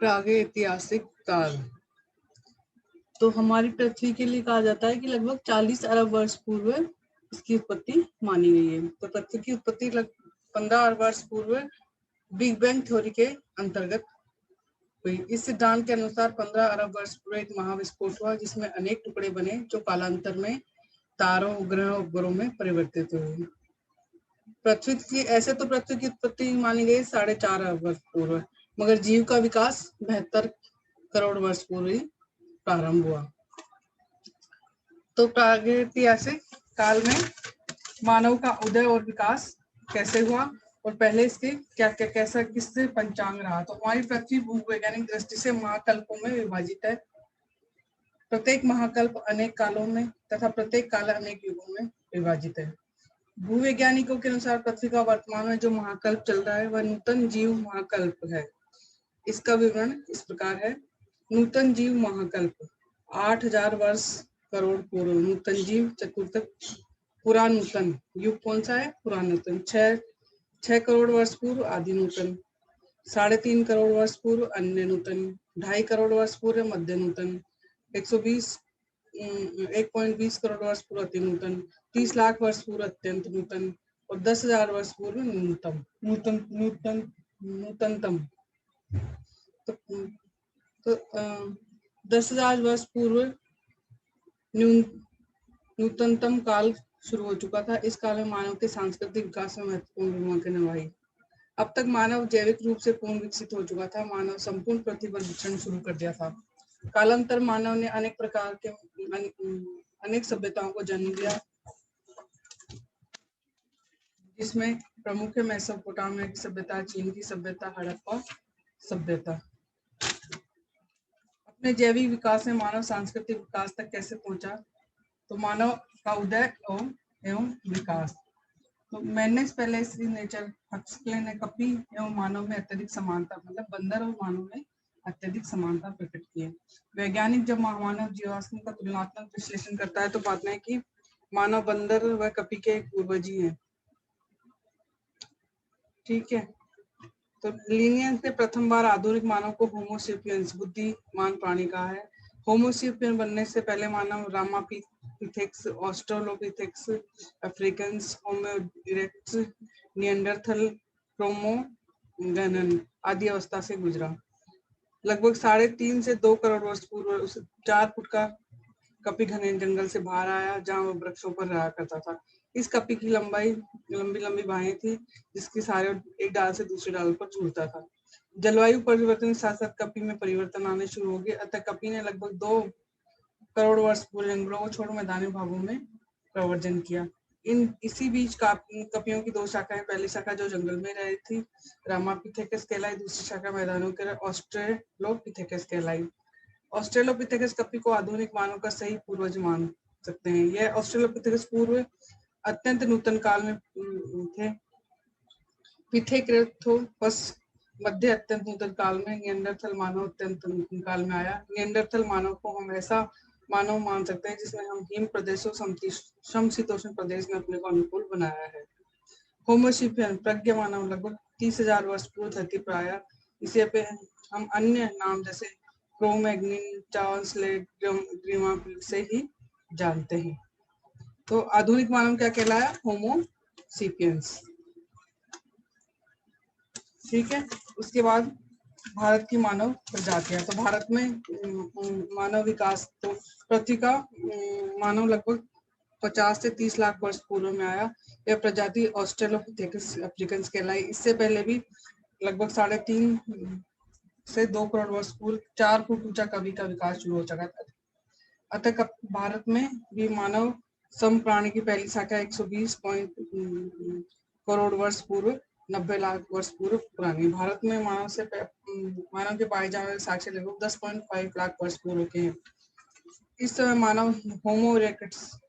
प्रागैतिहासिक काल। तो हमारी पृथ्वी के लिए कहा जाता है कि लगभग 40 अरब वर्ष पूर्व इसकी उत्पत्ति मानी गई है। तो पृथ्वी की उत्पत्ति लगभग 15 अरब वर्ष पूर्व बिग बैंग थ्योरी के अंतर्गत हुई। इस सिद्धांत के अनुसार 15 अरब वर्ष पूर्व एक महाविस्फोट हुआ जिसमें अनेक टुकड़े बने जो कालांतर में तारों, ग्रहों, उपग्रहों में परिवर्तित हुए। पृथ्वी की ऐसे तो पृथ्वी की उत्पत्ति मानी गई 4.5 अरब वर्ष पूर्व, मगर जीव का विकास 72 करोड़ वर्ष पूर्व ही प्रारंभ हुआ। तो प्रागैतिहासिक काल में मानव का उदय और विकास कैसे हुआ और पहले इसके क्या क्या कैसा किससे पंचांग रहा। तो हमारी पृथ्वी भूवैज्ञानिक दृष्टि से महाकल्पों में विभाजित है। प्रत्येक महाकल्प अनेक कालों में तथा प्रत्येक काल अनेक युगों में विभाजित है। भूवैज्ञानिकों के अनुसार पृथ्वी का वर्तमान में जो महाकल्प चल रहा है वह नूतन जीव महाकल्प है। इसका विवरण इस प्रकार है। नूतन जीव महाकल्प 8000 वर्ष करोड़ पूर्व नूतन जीव चतुर्थक पुरानूतन युग कौन सा है? पुरानूतन 6 करोड़ वर्ष पूर्व आदि नूतन, 3.5 करोड़ वर्ष पूर्व अन्य नूतन, 2.5 करोड़ वर्ष पूर्व मध्य नूतन, 1.20 करोड़ वर्ष पूर्व अति नूतन, 30 लाख वर्ष पूर्व अत्यंत नूतन और 10,000 वर्ष पूर्व न्यूनतम नूतनतम। तो 10,000 वर्ष पूर्व नूतनतम काल शुरू हो चुका था। इस काल में मानव के सांस्कृतिक विकास में महत्वपूर्ण भूमिका निभाई। अब तक मानव जैविक रूप से पूर्ण विकसित हो चुका था। मानव संपूर्ण पृथ्वी पर विचरण शुरू कर दिया था। कालांतर मानव ने अनेक प्रकार के अनेक सभ्यताओं को जन्म दिया, जिसमें प्रमुख है मेसोपोटामिया की सभ्यता, चीन की सभ्यता, हड़प्पा सभ्यता। अपने जैविक विकास में मानव सांस्कृतिक विकास तक कैसे पहुंचा? तो मानव का उदय एवं विकास। तो मैंने पहले श्री नेचर हक्सले ने कपी एवं मानव में अत्यधिक समानता, मतलब बंदर और मानव में अत्यधिक समानता प्रकट की है। वैज्ञानिक जब मानव जीवाश्म का तुलनात्मक विश्लेषण करता है तो पाते हैं कि मानव, बंदर व कपी के पूर्वज ही हैं। ठीक है। तो लिनियस ने प्रथम बार आधुनिक मानव को होमोसेपियंस बुद्धिमान प्राणी कहा है। होमोसेपियन बनने से पहले मानव रामापिथेक्स, ऑस्ट्रेलोपिथेक्स, अफ्रीकन्स, होमो इरेक्टस, निएंडरथल, क्रोमोगनन आदि अवस्था से गुजरा। लगभग 3.5 से 2 करोड़ वर्ष पूर्व उस 4 फुट का कपी घने जंगल से बाहर आया जहां वो वृक्षों पर रहा करता था। इस कपी की लंबी बाहें थी जिसकी सारे एक डाल से दूसरे डाल पर झूलता था। जलवायु परिवर्तन के साथ साथ कपी में परिवर्तन आने शुरू हो गए, अतः कपी ने लगभग 2 करोड़ वर्ष पूर्व जंगलों को छोड़ मैदानी भागों में प्रवर्जन किया। इसी बीच कपियों की 2 शाखाएं, पहली शाखा जो जंगल में रही थी रामापिथेकस कहलाई, दूसरी शाखा मैदानों के ऑस्ट्रेलोपिथेकस कहलाई। ऑस्ट्रेलोपिथेकस कपी को आधुनिक मानव का सही पूर्वज मान सकते हैं। यह ऑस्ट्रेलोपिथेकस पूर्व अत्यंत नूतन काल में थे। पिथेकेंथ्रोपस मध्य अत्यंत नूतन काल में, निएंडरथल मानव अत्यंत नूतन काल में आया। निएंडरथल मानव को हम ऐसा मानव मान सकते हैं जिसमें हम हिम प्रदेशों समशीतोष्ण प्रदेश में अपने को अनुकूल बनाया है। होमोसेपियन प्रज्ञ मानव लगभग 30,000 वर्ष पूर्व धरती पर आया। इसे पे हम अन्य नाम जैसे क्रोमैग्निन, चार्ल्स लेट, ग्रीमा से ही जानते हैं। तो आधुनिक मानव क्या कहलाया? होमोसेपियंस। ठीक है। उसके बाद भारत की मानव प्रजातियां। तो भारत में मानव विकास, तो पृथ्वी का मानव लगभग 50 से 30 लाख वर्ष पूर्व में आया। यह प्रजाति ऑस्ट्रेलोपिथेकस अफ्रीकन्स कहलाई। इससे पहले भी लगभग 3.5 से 2 करोड़ वर्ष पूर्व 4 फुट ऊंचा कवि का विकास शुरू हो चुका था। अतः भारत में भी मानव सम प्राणी की पहली शाखा 120 करोड़ वर्ष पूर्व 90 लाख वर्ष पूर्व पुरानी। भारत में मानव के पाए जाने वाले साक्ष्य लगभग 10.5 लाख वर्ष पूर्व के हैं। इस समय मानव होमो इरेक्टस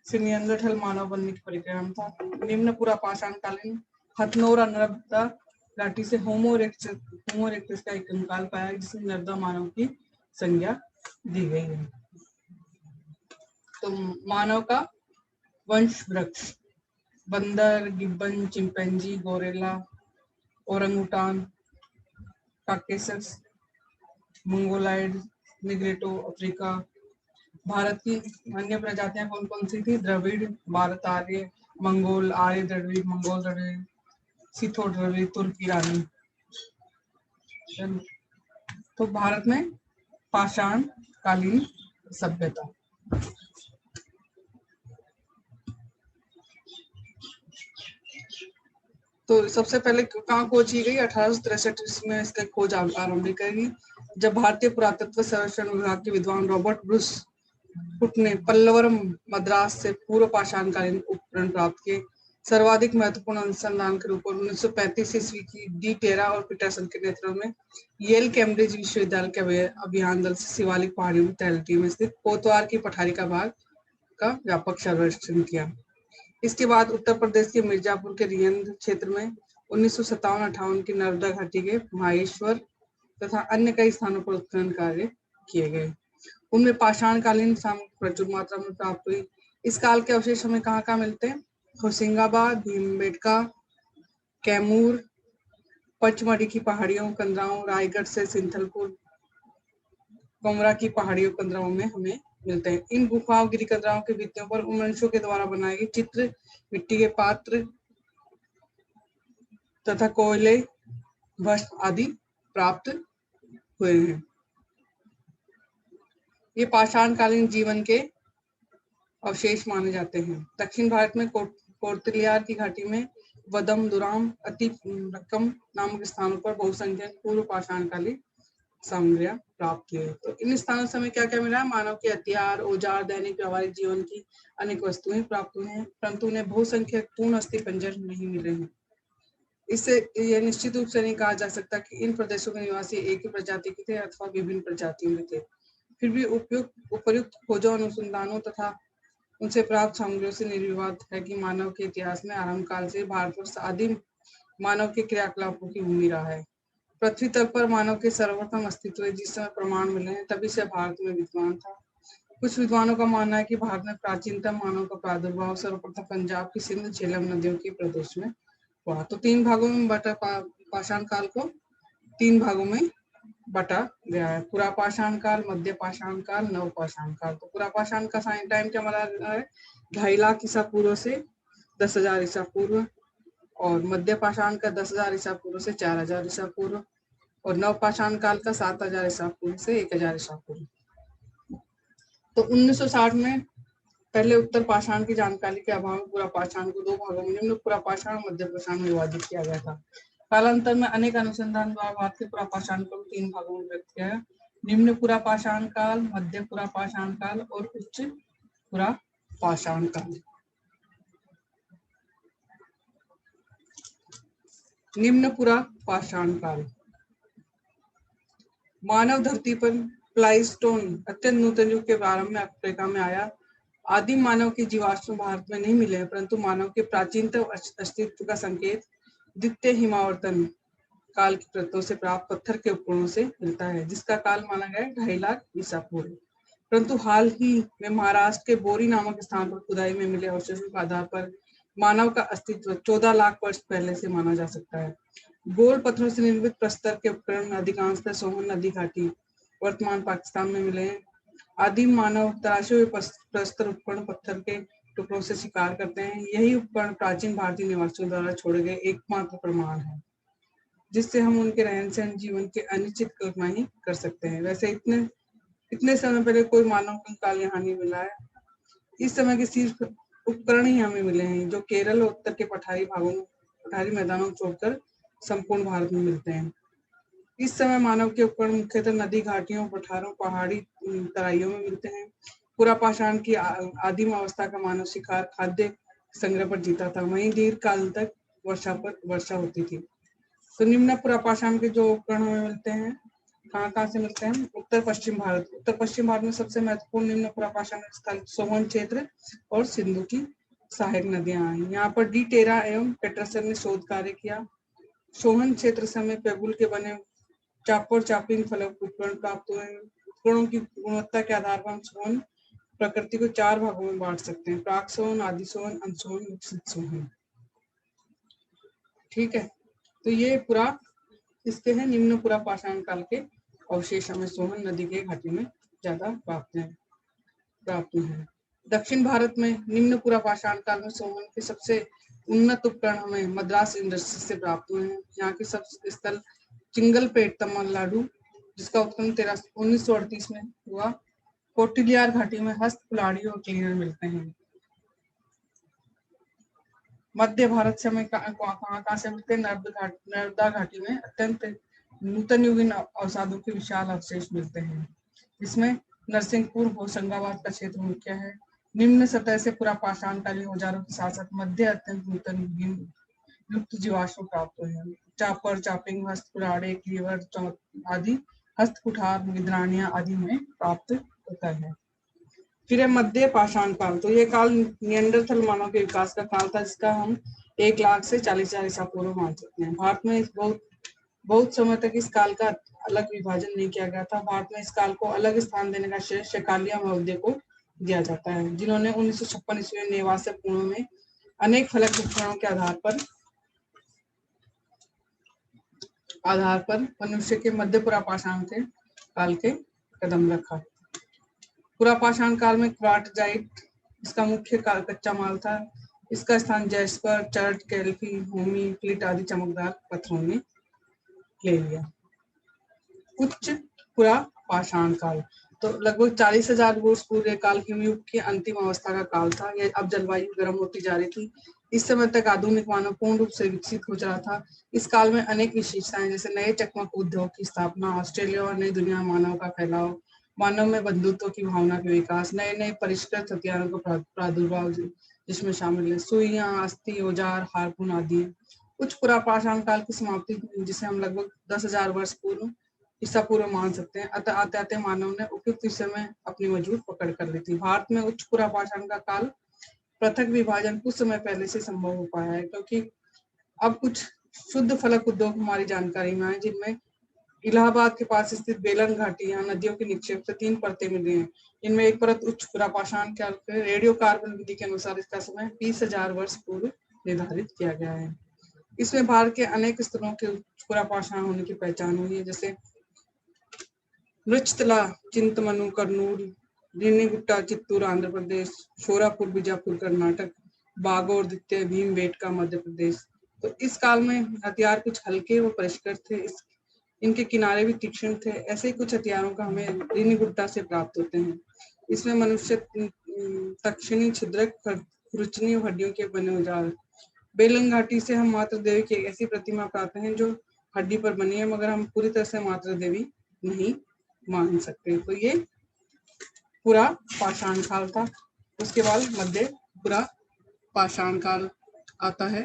से निएंडरथल मानव बनने की प्रक्रिया में था। निम्न पूरा पाषाण कालीन हथनोरा नर्मदा घाटी से होमो इरेक्टस का एक कंकाल पाया जिसमें नर्मदा मानव की संज्ञा दी गई है। तो मानव का वंश वृक्ष बंदर, gibbon, chimpanzee, gorilla, orangutan, Caucasus, mongoloid, negrito, Africa. Bharat की अन्य प्रजातियां कौन कौन सी थी? Dravid, Bharat Arya, Mongol, Arya Dravid, Mongol Dravid, Scytho Dravid, तुर्की रानी। तो भारत में पाषाण कालीन सभ्यता। तो सबसे पहले कहाँ खोज की गई? 1863 में इसका खोज आरंभ करी, जब भारतीय पुरातत्व सर्वेक्षण विभाग के विद्वान रॉबर्ट ब्रूस हुक ने पल्लवरम मद्रास से पूर्व पाषाणकालीन उपकरण प्राप्त किए। सर्वाधिक महत्वपूर्ण अनुसंधान के रूप में 1935 ईस्वी की डी टेरा और पीटरसन के नेतृत्व में येल कैम्ब्रिज विश्वविद्यालय के अभियान दल से शिवालिक पहाड़ियों की तलहटी में स्थित कोतवार की पठारी का भाग का व्यापक सर्वेक्षण किया। इसके बाद उत्तर प्रदेश के मिर्जापुर के रियंद क्षेत्र में 1957-58 की नर्मदा घाटी के माहेश्वर तथा अन्य कई स्थानों पर उत्खनन कार्य किए गए। उनमें पाषाणकालीन सामग्री प्रचुर मात्रा में प्राप्त हुई। इस काल के अवशेष हमें कहाँ मिलते हैं? होशिंगाबाद, भीमबेटका, कैमूर, पचमढ़ी की पहाड़ियों, कंदराओं, रायगढ़ से सिंथलपुर, कोमरा की पहाड़ियों, कंदराओं में हमें मिलते हैं। इन गुफाओं, गिरी कंदराओं के भित्तियों पर उन मनुष्यों के द्वारा बनाए गए चित्र, मिट्टी के पात्र तथा कोयले, भस्म आदि प्राप्त हुए हैं। ये पाषाणकालीन जीवन के अवशेष माने जाते हैं। दक्षिण भारत में कोर्तिलियार की घाटी में वदम, दुराम, अतिरकम नामक स्थानों पर बहुसंख्यक पूर्व पाषाणकालीन सामग्रियां प्राप्त हुई। तो इन स्थानों से हमें क्या क्या मिला? मानव के हथियार, औजार, दैनिक व्यवहारिक जीवन की अनेक वस्तुएं प्राप्त हुई हैं, परंतु उन्हें बहुसंख्यक पूर्ण अस्थि पंजर नहीं मिले हैं। इससे यह निश्चित रूप से नहीं कहा जा सकता कि इन प्रदेशों के निवासी एक ही प्रजाति के थे अथवा विभिन्न प्रजातियों में थे। फिर भी उपयुक्त खोजों, अनुसंधानों तथा उनसे प्राप्त सामग्रियों से निर्विवाद है कि मानव के इतिहास में आरंभ काल से भारतवर्ष आदिम मानव के क्रियाकलापों की भूमि रहा है। पृथ्वी तल पर मानव के सर्वप्रथम अस्तित्व है, जिस समय प्रमाण मिले हैं तभी से भारत में विद्वान था। कुछ विद्वानों का मानना है कि भारत में प्राचीनतम मानव का प्रादुर्भाव सर्वप्रथम पंजाब की सिंध झेलम नदियों के प्रदेश में हुआ। तो 3 भागों में बांटा पाषाण काल को 3 भागों में बांटा गया है: पुरा पाषाण काल, मध्य पाषाण काल, नव पाषाण काल। तो पुरा पाषाण का टाइम क्या माना है? 2.5 लाख ईसा पूर्व से 10,000 ईसा पूर्व, और मध्य पाषाण का 10,000 ईसा पूर्व से 4,000 ईसा पूर्व, और नव पाषाण काल का 7,000 ईसा पूर्व से 1,000 ईसा पूर्व। तो 1960 में पहले उत्तर पाषाण की जानकारी के अभाव में पूरा पाषाण को 2 भागों में, निम्न पूरा पाषाण और मध्य पाषाण में विभाजित किया गया था। कालांतर में अनेक अनुसंधान द्वारा भारत के पूरा पाषाण को 3 भागों में व्यक्त किया है: निम्न पूरा पाषाण काल, मध्य पूरा पाषाण काल और उच्च पूरा पाषाण काल। निम्न पूरा पाषाण काल। मानव धरती पर प्लाईस्टोन अत्यंत नूतन युग के प्रारंभ में अफ्रीका में आया। आदिम मानव के जीवाश्म भारत में नहीं मिले हैं, परंतु मानव के प्राचीनतम अस्तित्व का संकेत द्वितीय हिमावर्तन काल की प्रत्यों से प्राप्त पत्थर के उपकरणों से मिलता है, जिसका काल माना गया है 2.5 लाख ईसा पूर्व। परंतु हाल ही में महाराष्ट्र के बोरी नामक स्थान पर खुदाई में मिले अवशेषों के आधार पर मानव का अस्तित्व 14 लाख वर्ष पहले से माना जा सकता है। गोल पत्थरों से निर्मित प्रस्तर के उपकरण अधिकांशतः सोहन नदी घाटी, वर्तमान पाकिस्तान में मिले हैं। आदिम मानव तराशे हुए प्रस्तर उपकरण पत्थर के टुकड़ों से शिकार करते हैं। यही उपकरण प्राचीन भारतीय निवासियों द्वारा छोड़े गए एकमात्र प्रमाण है, जिससे हम उनके रहन सहन, जीवन के अनिश्चित कल्पना ही कर सकते हैं। वैसे इतने समय पहले कोई मानव कंकाल यहाँ नहीं मिला है। इस समय के सिर्फ उपकरण ही हमें मिले हैं, जो केरल और उत्तर के पठारी मैदानों को छोड़कर संपूर्ण भारत में मिलते हैं। इस समय मानव के उपकरण मुख्यतः नदी घाटियों, पठारों, पहाड़ी तराइयों में मिलते हैं। पूरा पाषाण की आदिम अवस्था का मानव शिकार, खाद्य संग्रह पर जीता था। वहीं दीर्घ काल तक वर्षा होती थी। तो निम्न पूरा पाषाण के जो उपकरण हमें मिलते हैं, कहाँ से मिलते हैं? उत्तर पश्चिम भारत में सबसे महत्वपूर्ण निम्न पूरा पाषाण स्थल सोहन क्षेत्र और सिंधु की सहायक नदियां आई। यहाँ पर डी टेरा एवं पेटरसन ने शोध कार्य किया। सोहन क्षेत्र समय पेगुल के बने चापर चापिंग फलक उपकरण प्राप्त हुए। उपकरणों की गुणवत्ता के आधार पर हम सोहन प्रकृति को 4 भागों में बांट सकते हैं: प्राक सोहन, आदि सोहन, अनसोहन, विकसित सोहन। ठीक है, तो ये पूरा इसके हैं निम्न पुरा पाषाण काल के अवशेष हमें सोहन नदी के घाटी में ज्यादा प्राप्त हैं। दक्षिण भारत में निम्न पुरा पाषाण काल में सोहन के सबसे उन्नत उपकरण हमें मद्रास इंडस्ट्री से प्राप्त हुए हैं। यहाँ के सबसे स्थल चिंगलपेट तमिलनाडु, जिसका उत्खनन 1938 में हुआ। कोटिलियार घाटी में हस्त कुल्हाड़ी और क्लीनर मिलते हैं। मध्य भारत से हमें कहाँ से मिलते हैं? नर्मदा घाटी में अत्यंत नूतन युगीन अवसादों के विशाल अवशेष मिलते हैं। इसमें नरसिंहपुर होशंगाबाद का क्षेत्र मुख्य है। निम्न सतह से पुरा पाषाणकालीन औजारों के साथ साथ मध्य अत्यंत नूतन युगीन लुप्त जीवाश्म प्राप्त हुए हैं। चापर, चापिंग, हस्त कुल्हाड़ी, क्लीवर आदि हस्त कुठार, मिद्रानिया आदि में प्राप्त होता है। फिर है मध्य पाषाण काल। तो ये काल निएंडरथल मानव के विकास का काल था, जिसका हम 1 लाख से 40,000 ईसा पूर्व मान सकते हैं। भारत में बहुत समय तक इस काल का अलग विभाजन नहीं किया गया था। भारत में इस काल को अलग स्थान देने का श्रेय शेकालिया महोदय को दिया जाता है, जिन्होंने 1956 ईस्वी में नेवासे पूर्व में अनेक फलक उपकरणों के आधार पर मनुष्य के मध्य पुरा पाषाण के काल के कदम रखा। पुरा पाषाण काल में क्वार्टजाइट इसका मुख्य कच्चा माल था। इसका स्थान जैस्पर, चर्ट, कैल्फी, होमी, फ्लिट आदि चमकदार पत्थरों ने ले लिया। उच्च पुरा पाषाण काल तो लगभग 40,000 वर्ष पूर्व काल हिमयुग की अंतिम अवस्था का काल था। यह अब जलवायु गर्म होती जा रही थी। इस समय तक आधुनिक मानव पूर्ण रूप से विकसित हो रहा था। इस काल में अनेक विशेषताएं जैसे नए चकमक उद्योग की स्थापना, ऑस्ट्रेलिया और नई दुनिया मानव का फैलाव, मानव में बंधुत्व की भावना के विकास, नए नए परिष्कृत हथियारों का प्रादुर्भाव जिसमें शामिल है सुइयां, अस्थि, औजार, हारपून आदि। उच्च पुरा पाषाण काल की समाप्ति जिसे हम लगभग 10,000 वर्ष पूर्व ईसा पूर्व मान सकते हैं। अतः आते आते मानव ने उपयुक्त विषय में अपनी मजबूत पकड़ कर ली थी। भारत में उच्च पुरा पाषाण का काल पृथक विभाजन कुछ समय पहले से संभव हो पाया है, क्योंकि अब कुछ शुद्ध फलक उद्योग हमारी जानकारी में है, जिनमें इलाहाबाद के पास स्थित बेलन घाटी यहाँ नदियों के निक्षेप से 3 परतें मिली हैं। इनमें एक परत उच्च पुरा पाषाण काल के रेडियो कार्बन विधि के अनुसार इसका समय 20,000 वर्ष पूर्व निर्धारित किया गया है। इसमें भारत के अनेक स्तरों के उच्च पुरा पाषाण होने की पहचान हुई है, जैसे मृच्छतला चिंतमनु कर्नूल, रेनीगुट्टा चित्तूर आंध्र प्रदेश, शोरापुर बीजापुर कर्नाटक, बागोर द्वितीय भीमबेटका मध्य प्रदेश। तो इस काल में हथियार कुछ हल्के व परिष्कृत थे, इनके किनारे भी तीक्ष्ण थे। ऐसे ही कुछ हथियारों का हमें रेनीगुट्टा से प्राप्त होते हैं। इसमें मनुष्य तक्षणी, छिद्रक, खुरचनी और हड्डियों के बने औजार। बेलन घाटी से हम मातृ देवी की एक ऐसी प्रतिमा प्राप्त है जो हड्डी पर बनी है, मगर हम पूरी तरह से मातृ देवी नहीं मान सकते। तो ये पुरा पाषाण काल था। उसके बाद मध्य पुरा पाषाण काल आता है।